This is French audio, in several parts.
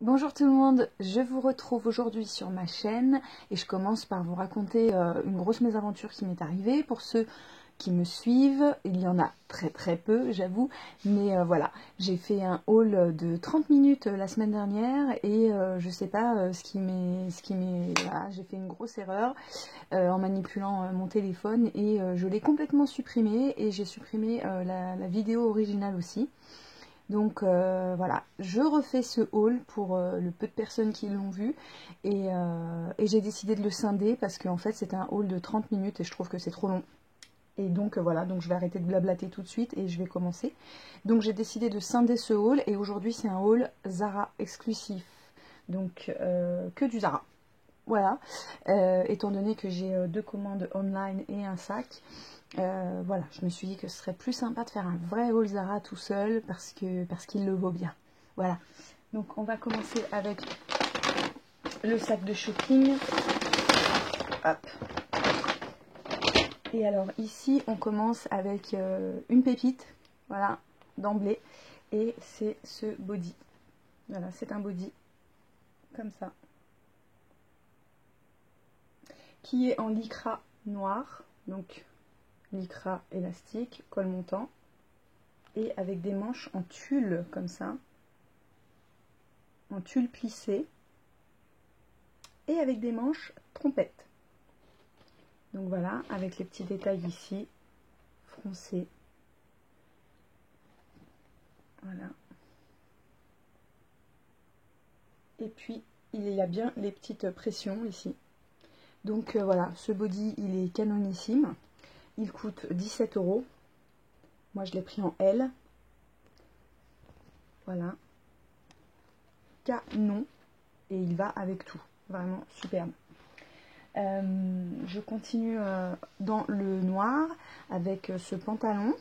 Bonjour tout le monde, je vous retrouve aujourd'hui sur ma chaîne et je commence par vous raconter une grosse mésaventure qui m'est arrivée. Pour ceux qui me suivent, il y en a très peu j'avoue, mais voilà, j'ai fait un haul de 30 minutes la semaine dernière et je sais pas voilà, j'ai fait une grosse erreur en manipulant mon téléphone et je l'ai complètement supprimé et j'ai supprimé la vidéo originale aussi. Donc voilà, je refais ce haul pour le peu de personnes qui l'ont vu et j'ai décidé de le scinder parce qu'en fait c'est un haul de 30 minutes et je trouve que c'est trop long. Et donc voilà, donc je vais arrêter de blablater tout de suite et je vais commencer. Donc j'ai décidé de scinder ce haul et aujourd'hui c'est un haul Zara exclusif, donc que du Zara. Voilà, étant donné que j'ai deux commandes online et un sac. Voilà, je me suis dit que ce serait plus sympa de faire un vrai haul Zara tout seul parce qu'il le vaut bien. Voilà, donc on va commencer avec le sac de shopping. Hop. Et alors ici on commence avec une pépite, voilà, d'emblée, et c'est ce body. Voilà, c'est un body comme ça, qui est en lycra noir, donc lycra élastique, col montant, et avec des manches en tulle comme ça, en tulle plissée, et avec des manches trompettes. Donc voilà, avec les petits détails ici, froncés. Voilà. Et puis, il y a bien les petites pressions ici. Donc voilà, ce body, il est canonissime. Il coûte 17 €. Moi, je l'ai pris en L. Voilà. Canon. Et il va avec tout. Vraiment superbe. Je continue dans le noir avec ce pantalon.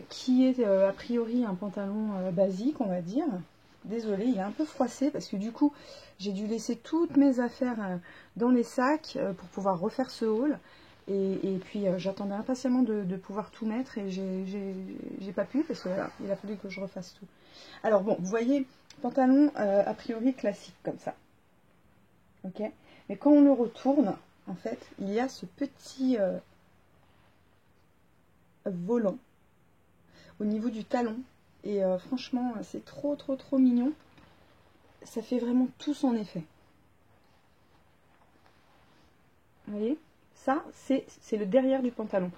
Qui est a priori un pantalon basique, on va dire. Désolée, il est un peu froissé parce que du coup j'ai dû laisser toutes mes affaires dans les sacs pour pouvoir refaire ce haul et puis j'attendais impatiemment de pouvoir tout mettre et j'ai pas pu parce que voilà, il a fallu que je refasse tout. Alors bon, vous voyez, pantalon a priori classique comme ça, ok, mais quand on le retourne, en fait il y a ce petit volant au niveau du talon et franchement c'est trop mignon, ça fait vraiment tout son effet. Vous voyez, ça c'est le derrière du pantalon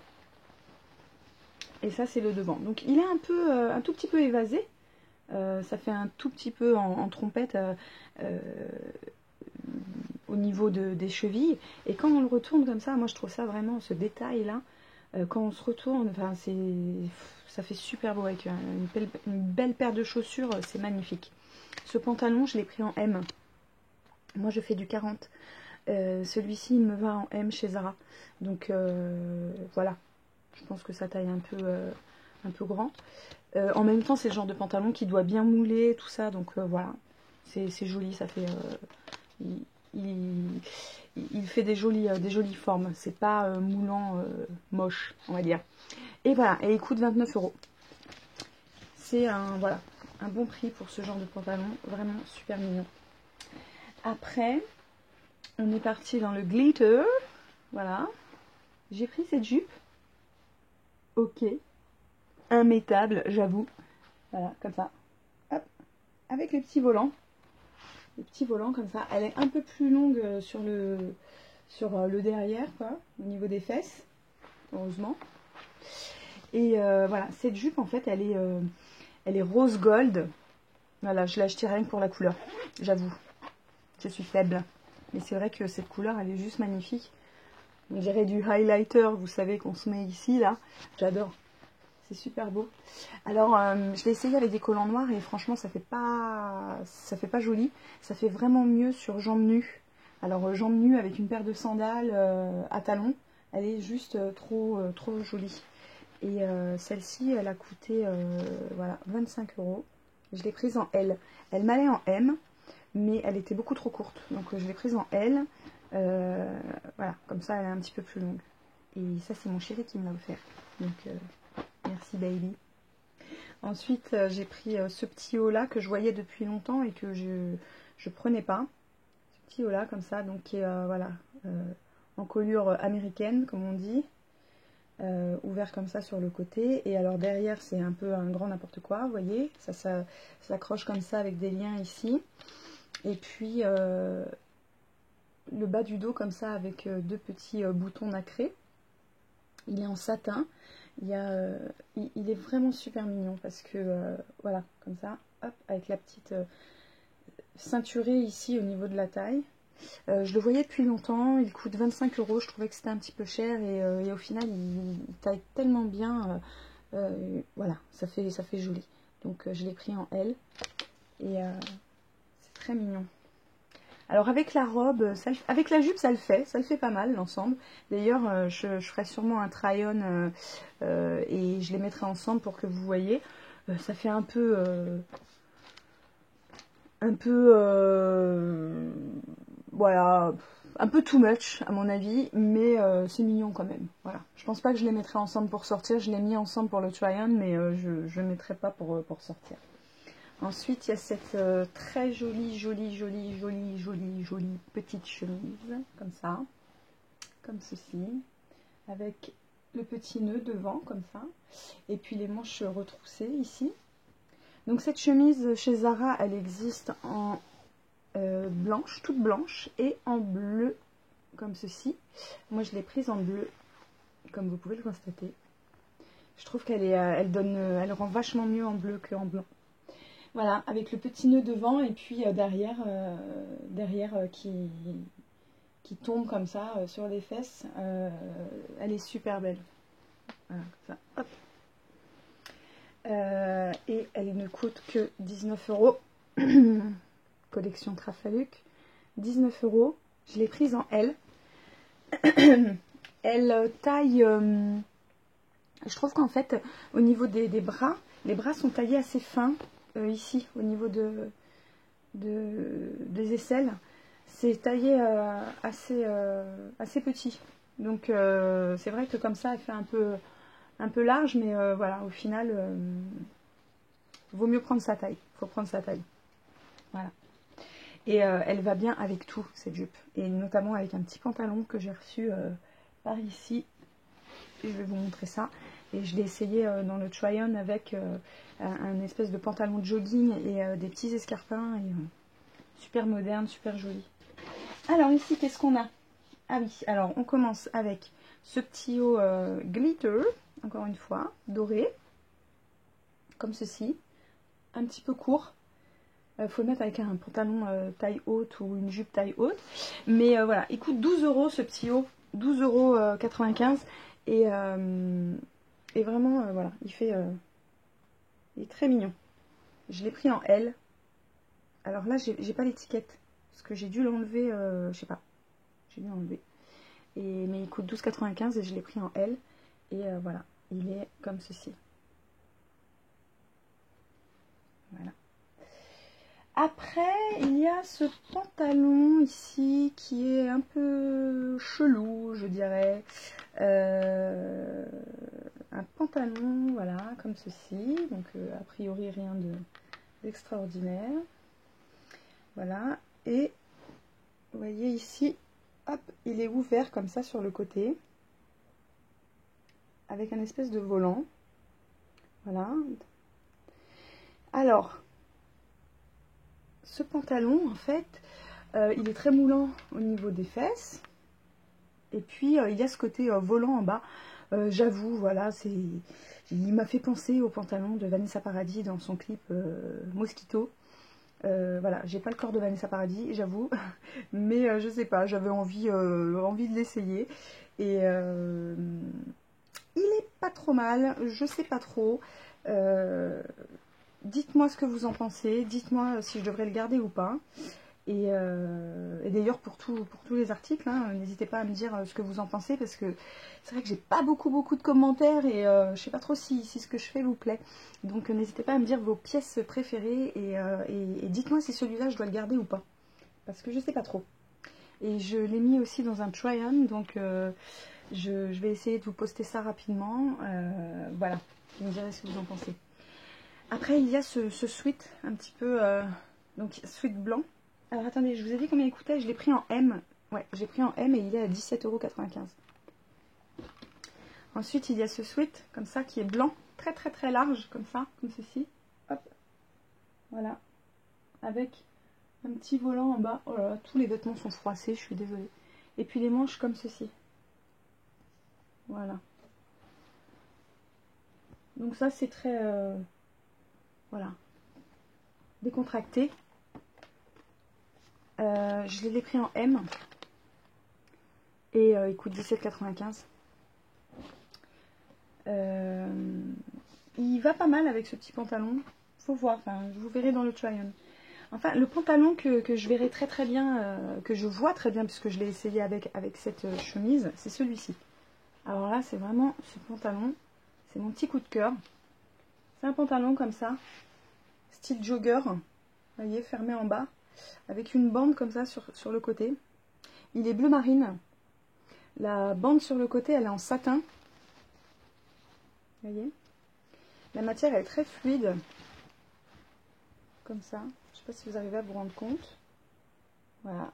et ça c'est le devant, donc il est un peu un tout petit peu évasé, ça fait un tout petit peu en trompette au niveau des chevilles, et quand on le retourne comme ça, moi je trouve ça vraiment, ce détail là, quand on se retourne, enfin ça fait super beau avec une belle paire de chaussures, c'est magnifique. Ce pantalon je l'ai pris en M, moi je fais du 40, celui-ci il me va en M chez Zara, donc voilà, je pense que ça taille un peu grand. En même temps c'est le genre de pantalon qui doit bien mouler, tout ça, donc voilà, c'est joli, ça fait il fait des jolies formes, c'est pas moulant moche, on va dire. Et voilà, et il coûte 29 €. C'est voilà, un bon prix pour ce genre de pantalon, vraiment super mignon. Après, on est parti dans le glitter, voilà. J'ai pris cette jupe, ok, immétable, j'avoue. Voilà, comme ça, hop, avec les petits volants. Les petits volants comme ça, elle est un peu plus longue sur le derrière, quoi, au niveau des fesses, heureusement. Et voilà, cette jupe en fait elle est rose gold. Voilà, je l'ai achetée rien que pour la couleur, j'avoue, je suis faible, mais c'est vrai que cette couleur elle est juste magnifique. On dirait du highlighter, vous savez, qu'on se met ici là, j'adore, c'est super beau. Alors je l'ai essayé avec des collants noirs et franchement ça fait pas joli, ça fait vraiment mieux sur jambes nues. Alors jambes nues avec une paire de sandales à talons, elle est juste trop jolie. Et celle-ci elle a coûté voilà, 25 €. Je l'ai prise en L, elle m'allait en M mais elle était beaucoup trop courte, donc je l'ai prise en L. Voilà, comme ça elle est un petit peu plus longue, et ça c'est mon chéri qui me l'a offert, donc merci baby. Ensuite, j'ai pris ce petit haut là que je voyais depuis longtemps et que je prenais pas. Ce petit haut là comme ça, donc qui est voilà, en colure américaine comme on dit. Ouvert comme ça sur le côté, et alors derrière c'est un peu un grand n'importe quoi, vous voyez, ça s'accroche comme ça avec des liens ici, et puis le bas du dos comme ça avec deux petits boutons nacrés. Il est en satin, il est vraiment super mignon parce que voilà, comme ça, hop, avec la petite ceinturée ici au niveau de la taille. Je le voyais depuis longtemps, il coûte 25 €, je trouvais que c'était un petit peu cher et au final il taille tellement bien, voilà, ça fait joli. Donc je l'ai pris en L et c'est très mignon. Alors avec la robe, avec la jupe ça le fait pas mal l'ensemble. D'ailleurs je ferai sûrement un try-on et je les mettrai ensemble pour que vous voyez. Ça fait un peu voilà, un peu too much à mon avis, mais c'est mignon quand même. Voilà. Je pense pas que je les mettrai ensemble pour sortir, je l'ai mis ensemble pour le try-on, mais je ne mettrai pas pour sortir. Ensuite, il y a cette très jolie petite chemise, comme ça, comme ceci, avec le petit nœud devant, comme ça, et puis les manches retroussées ici. Donc cette chemise chez Zara, elle existe en blanche, toute blanche, et en bleu, comme ceci. Moi je l'ai prise en bleu, comme vous pouvez le constater. Je trouve qu'elle elle rend vachement mieux en bleu qu'en blanc. Voilà, avec le petit nœud devant et puis derrière qui tombe comme ça sur les fesses. Elle est super belle. Voilà, comme ça, hop. Et elle ne coûte que 19 €. Collection Trafaluc, 19 €. Je l'ai prise en L. Elle taille, je trouve qu'en fait au niveau des bras, les bras sont taillés assez fins ici au niveau des aisselles. C'est taillé assez petit, donc c'est vrai que comme ça elle fait un peu large, mais voilà, au final vaut mieux prendre sa taille, faut prendre sa taille, voilà. Et elle va bien avec tout, cette jupe. Et notamment avec un petit pantalon que j'ai reçu par ici. Et je vais vous montrer ça. Et je l'ai essayé dans le try-on avec un espèce de pantalon de jogging et des petits escarpins. Et, super moderne, super joli. Alors ici, qu'est-ce qu'on a? Ah oui, alors on commence avec ce petit haut glitter, encore une fois, doré. Comme ceci. Un petit peu court. Faut le mettre avec un pantalon taille haute ou une jupe taille haute. Mais voilà, il coûte 12 € ce petit haut. 12,95 €. Et vraiment, voilà, il est très mignon. Je l'ai pris en L. Alors là, j'ai pas l'étiquette. Parce que j'ai dû l'enlever, je sais pas. J'ai dû l'enlever. Mais il coûte 12,95 € et je l'ai pris en L. Et voilà, il est comme ceci. Voilà. Après, il y a ce pantalon ici qui est un peu chelou, je dirais. Un pantalon, voilà, comme ceci. Donc, a priori, rien d'extraordinaire. Voilà. Et, vous voyez ici, hop, il est ouvert comme ça sur le côté. Avec un espèce de volant. Voilà. Alors... ce pantalon, en fait, il est très moulant au niveau des fesses. Et puis, il y a ce côté volant en bas. J'avoue, voilà, il m'a fait penser au pantalon de Vanessa Paradis dans son clip Mosquito. Voilà, j'ai pas le corps de Vanessa Paradis, j'avoue. Mais je sais pas, j'avais envie de l'essayer. Et il est pas trop mal, je sais pas trop. Dites-moi ce que vous en pensez, dites-moi si je devrais le garder ou pas. Et d'ailleurs pour tous les articles, hein, n'hésitez pas à me dire ce que vous en pensez, parce que c'est vrai que j'ai pas beaucoup de commentaires et je sais pas trop si ce que je fais vous plaît. Donc n'hésitez pas à me dire vos pièces préférées et dites-moi si celui-là je dois le garder ou pas. Parce que je sais pas trop. Et je l'ai mis aussi dans un try-on, donc je vais essayer de vous poster ça rapidement. Voilà, vous me direz ce que vous en pensez. Après, il y a ce sweat un petit peu, donc sweat blanc. Alors attendez, je vous ai dit combien il coûtait, je l'ai pris en M. Ouais, j'ai pris en M et il est à 17,95 €. Ensuite, il y a ce sweat comme ça qui est blanc, très très très large, comme ça, comme ceci. Hop, voilà, avec un petit volant en bas. Oh là là, tous les vêtements sont froissés, je suis désolée. Et puis les manches comme ceci. Voilà. Donc ça, c'est très, voilà, décontracté. Je l'ai pris en M. Et il coûte 17,95 €. Il va pas mal avec ce petit pantalon. Faut voir, enfin, vous verrez dans le try-on. Enfin, le pantalon que je verrai très très bien, que je vois très bien, puisque je l'ai essayé avec cette chemise, c'est celui-ci. Alors là, c'est vraiment ce pantalon. C'est mon petit coup de cœur. C'est un pantalon comme ça, style jogger. Vous voyez, fermé en bas, avec une bande comme ça sur le côté. Il est bleu marine. La bande sur le côté, elle est en satin. Vous voyez, la matière, elle est très fluide. Comme ça. Je ne sais pas si vous arrivez à vous rendre compte. Voilà.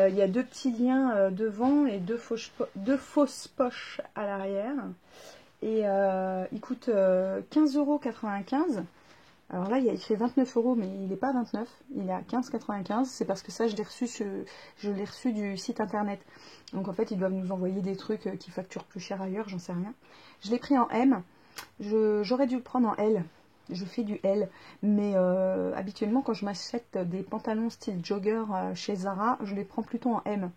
Il y a deux petits liens devant et deux fausses poches à l'arrière. Et il coûte 15,95 €. Alors là, il fait 29 €, mais il n'est pas 29, il est à 15,95 €. C'est parce que ça, je l'ai reçu du site internet. Donc en fait, ils doivent nous envoyer des trucs qui facturent plus cher ailleurs, j'en sais rien. Je l'ai pris en M. J'aurais dû le prendre en L. Je fais du L. Mais habituellement, quand je m'achète des pantalons style jogger chez Zara, je les prends plutôt en M.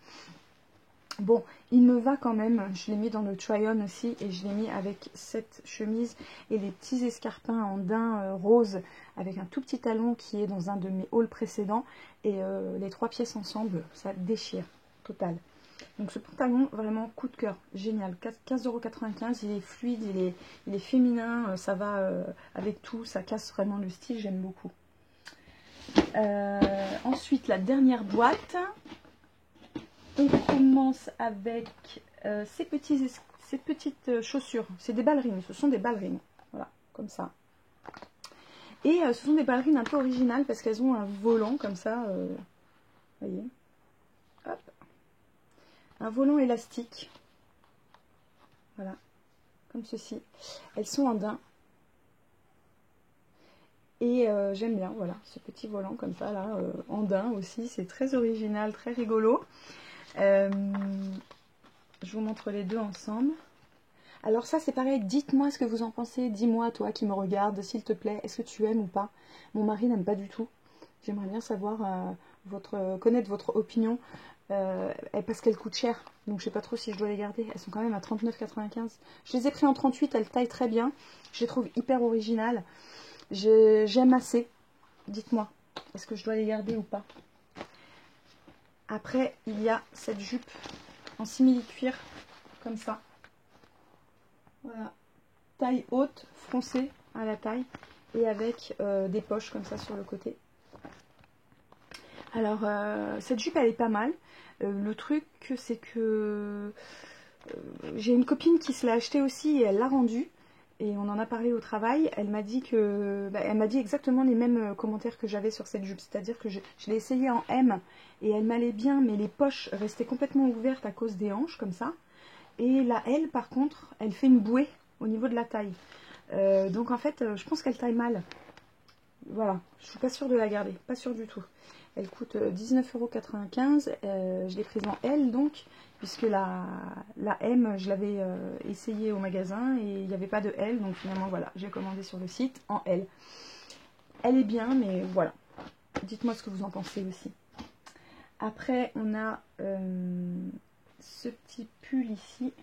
Bon, il me va quand même, je l'ai mis dans le try-on aussi et je l'ai mis avec cette chemise et les petits escarpins en daim rose avec un tout petit talon qui est dans un de mes hauls précédents et les trois pièces ensemble, ça déchire, total. Donc ce pantalon, vraiment coup de cœur, génial, 15,95 €, il est fluide, il est féminin, ça va avec tout, ça casse vraiment le style, j'aime beaucoup. Ensuite, la dernière boîte. On commence avec ces petites chaussures. C'est des ballerines, ce sont des ballerines. Voilà, comme ça. Et ce sont des ballerines un peu originales parce qu'elles ont un volant comme ça. Vous voyez. Hop. Un volant élastique. Voilà, comme ceci. Elles sont en daim. Et j'aime bien, voilà, ce petit volant comme ça, là, en daim aussi. C'est très original, très rigolo. Je vous montre les deux ensemble. Alors ça c'est pareil, dites-moi ce que vous en pensez, dis-moi toi qui me regarde, s'il te plaît, est-ce que tu aimes ou pas? Mon mari n'aime pas du tout. J'aimerais bien savoir, connaître votre opinion, parce qu'elles coûtent cher, donc je sais pas trop si je dois les garder. Elles sont quand même à 39,95 €. Je les ai pris en 38, elles taillent très bien, je les trouve hyper originales, j'aime assez. Dites-moi, est-ce que je dois les garder ou pas? Après, il y a cette jupe en simili-cuir, comme ça. Voilà. Taille haute, froncée à la taille, et avec des poches comme ça sur le côté. Alors, cette jupe, elle est pas mal. Le truc, c'est que j'ai une copine qui se l'a achetée aussi, et elle l'a rendue. Et on en a parlé au travail, elle m'a dit elle m'a dit exactement les mêmes commentaires que j'avais sur cette jupe. C'est-à-dire que je l'ai essayée en M et elle m'allait bien, mais les poches restaient complètement ouvertes à cause des hanches, comme ça. Et la L, par contre, elle fait une bouée au niveau de la taille. Donc en fait, je pense qu'elle taille mal. Voilà, je suis pas sûre de la garder, pas sûre du tout. Elle coûte 19,95 €. Je l'ai prise en L donc, puisque la M, je l'avais essayée au magasin et il n'y avait pas de L. Donc finalement, voilà, j'ai commandé sur le site en L. Elle est bien, mais voilà. Dites-moi ce que vous en pensez aussi. Après, on a ce petit pull ici,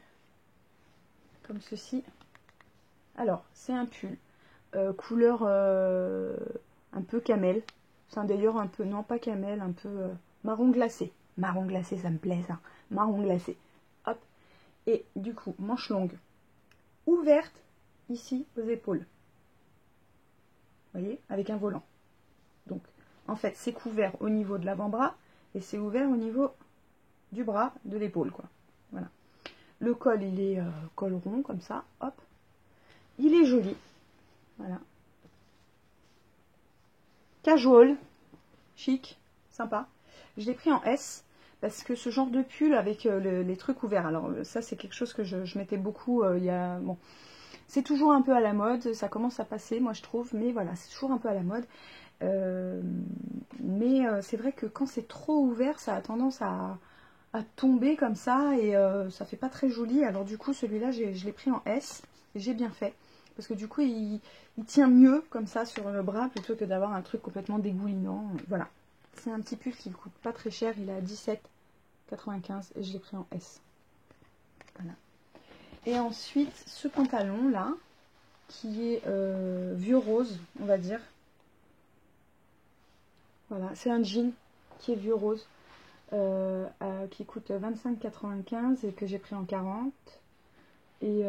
comme ceci. Alors, c'est un pull couleur un peu camel. Enfin, d'ailleurs, un peu, non pas camel, un peu marron glacé. Marron glacé, ça me plaît ça. Marron glacé. Hop. Et du coup, manche longue. Ouverte ici aux épaules. Vous voyez, avec un volant. Donc, en fait, c'est couvert au niveau de l'avant-bras et c'est ouvert au niveau du bras, de l'épaule, quoi. Voilà. Le col, il est col rond, comme ça. Hop. Il est joli. Voilà. casual, chic, sympa. Je l'ai pris en S parce que ce genre de pull avec les trucs ouverts, alors ça c'est quelque chose que je mettais beaucoup il y a... Bon, c'est toujours un peu à la mode, ça commence à passer moi je trouve, mais voilà, c'est toujours un peu à la mode. Mais c'est vrai que quand c'est trop ouvert, ça a tendance à tomber comme ça et ça fait pas très joli. Alors du coup celui-là je l'ai pris en S et j'ai bien fait. Parce que du coup il tient mieux comme ça sur le bras plutôt que d'avoir un truc complètement dégoulinant. Voilà. C'est un petit pull qui ne coûte pas très cher, il est à 17,95 et je l'ai pris en S. Voilà. Et ensuite ce pantalon là, qui est vieux rose, on va dire. Voilà, c'est un jean qui est vieux rose, qui coûte 25,95 et que j'ai pris en 40. Et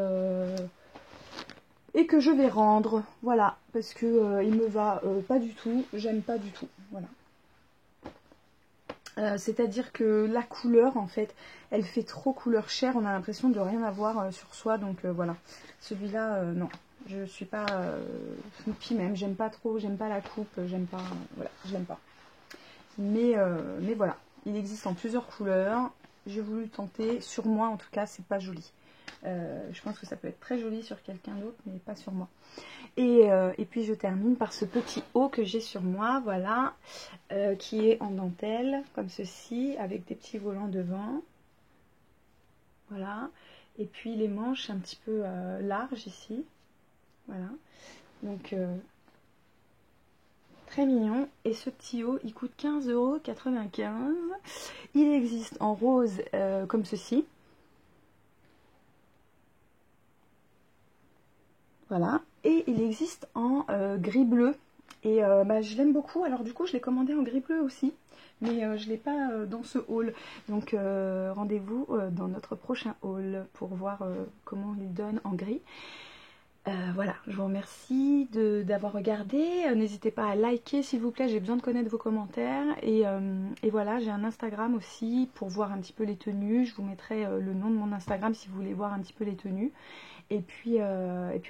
que je vais rendre, voilà, parce que il me va pas du tout, j'aime pas du tout, voilà. C'est-à-dire que la couleur, en fait, elle fait trop couleur chair, on a l'impression de rien avoir sur soi, donc voilà. Celui-là, non, je suis pas... puis même, j'aime pas trop, j'aime pas la coupe, j'aime pas... voilà, je l'aime pas. Mais voilà, il existe en plusieurs couleurs, j'ai voulu tenter, sur moi en tout cas, c'est pas joli. Je pense que ça peut être très joli sur quelqu'un d'autre, mais pas sur moi. Et puis je termine par ce petit haut que j'ai sur moi, voilà, qui est en dentelle, comme ceci, avec des petits volants devant. Voilà. Et puis les manches un petit peu larges ici. Voilà. Donc, très mignon. Et ce petit haut, il coûte 15,95 €. Il existe en rose comme ceci. Voilà, et il existe en gris-bleu. Et je l'aime beaucoup, alors du coup je l'ai commandé en gris-bleu aussi. Mais je ne l'ai pas dans ce haul. Donc rendez-vous dans notre prochain haul pour voir comment il donne en gris. Voilà, je vous remercie d'avoir regardé. N'hésitez pas à liker s'il vous plaît, j'ai besoin de connaître vos commentaires. Et voilà, j'ai un Instagram aussi pour voir un petit peu les tenues. Je vous mettrai le nom de mon Instagram si vous voulez voir un petit peu les tenues. Et puis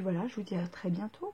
voilà, je vous dis à très bientôt.